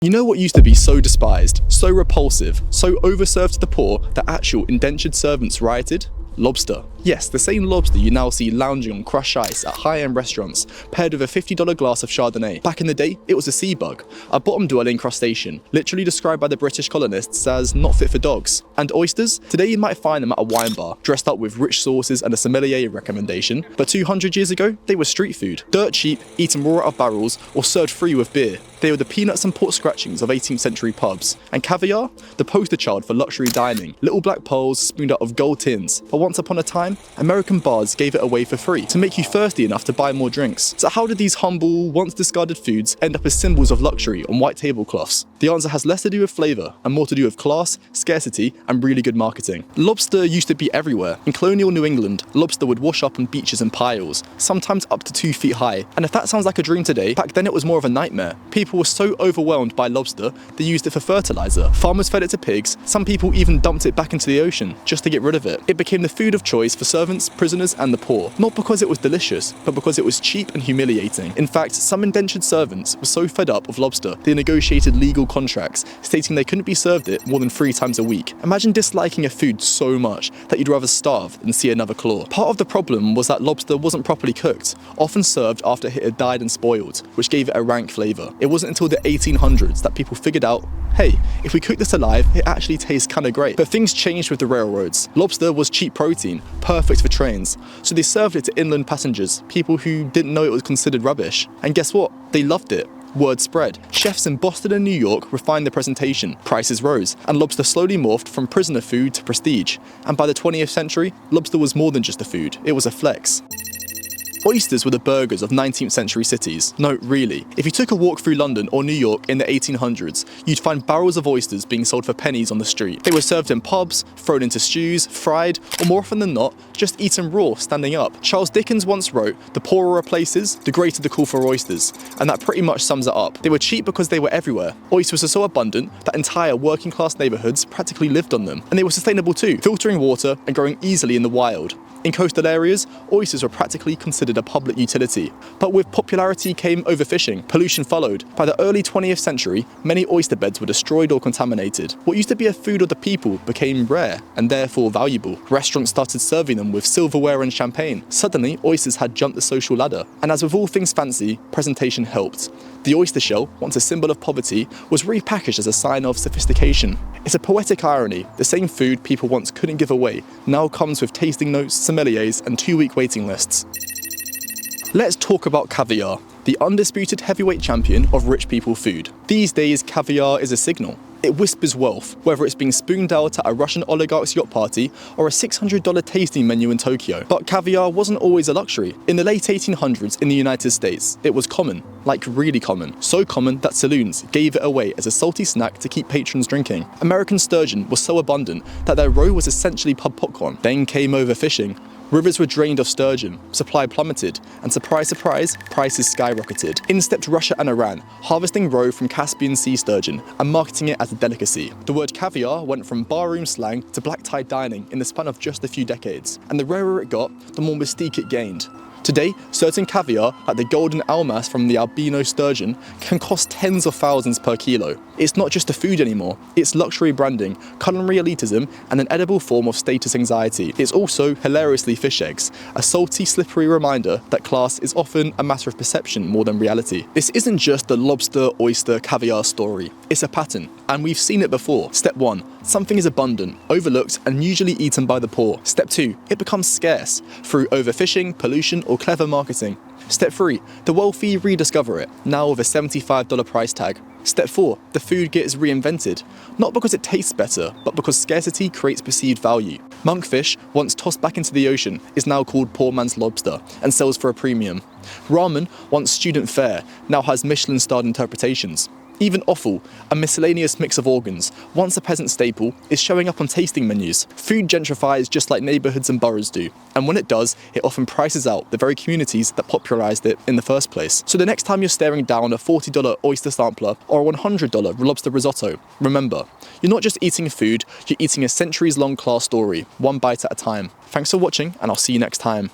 You know what used to be so despised, so repulsive, so overserved to the poor that actual indentured servants rioted? Lobster. Yes, the same lobster you now see lounging on crushed ice at high-end restaurants, paired with a $50 glass of Chardonnay. Back in the day, it was a sea bug, a bottom-dwelling crustacean, literally described by the British colonists as not fit for dogs. And oysters? Today you might find them at a wine bar, dressed up with rich sauces and a sommelier recommendation, but 200 years ago, they were street food. Dirt cheap, eaten raw out of barrels, or served free with beer. They were the peanuts and pork scratchings of 18th century pubs. And caviar? The poster child for luxury dining. Little black pearls spooned out of gold tins. But once upon a time, American bars gave it away for free to make you thirsty enough to buy more drinks. So how did these humble, once discarded foods end up as symbols of luxury on white tablecloths? The answer has less to do with flavour and more to do with class, scarcity, and really good marketing. Lobster used to be everywhere. In colonial New England, lobster would wash up on beaches and piles, sometimes up to 2 feet high. And if that sounds like a dream today, back then it was more of a nightmare. People were so overwhelmed by lobster, they used it for fertilizer. Farmers fed it to pigs, some people even dumped it back into the ocean just to get rid of it. It became the food of choice for servants, prisoners, and the poor. Not because it was delicious, but because it was cheap and humiliating. In fact, some indentured servants were so fed up of lobster, they negotiated legal contracts, stating they couldn't be served it more than 3 times a week. Imagine disliking a food so much that you'd rather starve than see another claw. Part of the problem was that lobster wasn't properly cooked, often served after it had died and spoiled, which gave it a rank flavour. It wasn't until the 1800s that people figured out, hey, if we cook this alive, it actually tastes kinda great. But things changed with the railroads. Lobster was cheap protein, perfect for trains, so they served it to inland passengers, people who didn't know it was considered rubbish. And guess what? They loved it. Word spread. Chefs in Boston and New York refined the presentation, prices rose, and lobster slowly morphed from prisoner food to prestige. And by the 20th century, lobster was more than just a food, it was a flex. Oysters were the burgers of 19th century cities. No, really. If you took a walk through London or New York in the 1800s, you'd find barrels of oysters being sold for pennies on the street. They were served in pubs, thrown into stews, fried, or more often than not, just eaten raw, standing up. Charles Dickens once wrote, "The poorer a place is, the greater the call for oysters," and that pretty much sums it up. They were cheap because they were everywhere. Oysters were so abundant that entire working class neighbourhoods practically lived on them. And they were sustainable too, filtering water and growing easily in the wild. In coastal areas, oysters were practically considered a public utility. But with popularity came overfishing. Pollution followed. By the early 20th century, many oyster beds were destroyed or contaminated. What used to be a food of the people became rare and therefore valuable. Restaurants started serving them with silverware and champagne. Suddenly, oysters had jumped the social ladder. And as with all things fancy, presentation helped. The oyster shell, once a symbol of poverty, was repackaged as a sign of sophistication. It's a poetic irony. The same food people once couldn't give away now comes with tasting notes, sommeliers, and 2-week waiting lists. Let's talk about caviar, the undisputed heavyweight champion of rich people food. These days, caviar is a signal. It whispers wealth, whether it's being spooned out at a Russian oligarch's yacht party or a $600 tasting menu in Tokyo. But caviar wasn't always a luxury. In the late 1800s in the United States, it was common, like really common. So common that saloons gave it away as a salty snack to keep patrons drinking. American sturgeon was so abundant that their roe was essentially pub popcorn. Then came overfishing. Rivers were drained of sturgeon, supply plummeted, and surprise, surprise, prices skyrocketed. In stepped Russia and Iran, harvesting roe from Caspian Sea sturgeon and marketing it as a delicacy. The word caviar went from barroom slang to black-tie dining in the span of just a few decades, and the rarer it got, the more mystique it gained. Today, certain caviar, like the golden almas from the albino sturgeon, can cost tens of thousands per kilo. It's not just a food anymore, it's luxury branding, culinary elitism, and an edible form of status anxiety. It's also, hilariously, fish eggs, a salty, slippery reminder that class is often a matter of perception more than reality. This isn't just the lobster, oyster, caviar story, it's a pattern, and we've seen it before. Step 1. Something is abundant, overlooked, and usually eaten by the poor. Step 2. It becomes scarce, through overfishing, pollution, or clever marketing. Step 3. The wealthy rediscover it, now with a $75 price tag. Step 4. The food gets reinvented, not because it tastes better, but because scarcity creates perceived value. Monkfish, once tossed back into the ocean, is now called poor man's lobster and sells for a premium. Ramen, once student fare, now has Michelin-starred interpretations. Even offal, a miscellaneous mix of organs, once a peasant staple, is showing up on tasting menus. Food gentrifies just like neighbourhoods and boroughs do, and when it does, it often prices out the very communities that popularised it in the first place. So the next time you're staring down a $40 oyster sampler or a $100 lobster risotto, remember, you're not just eating food, you're eating a centuries-long class story, one bite at a time. Thanks for watching, and I'll see you next time.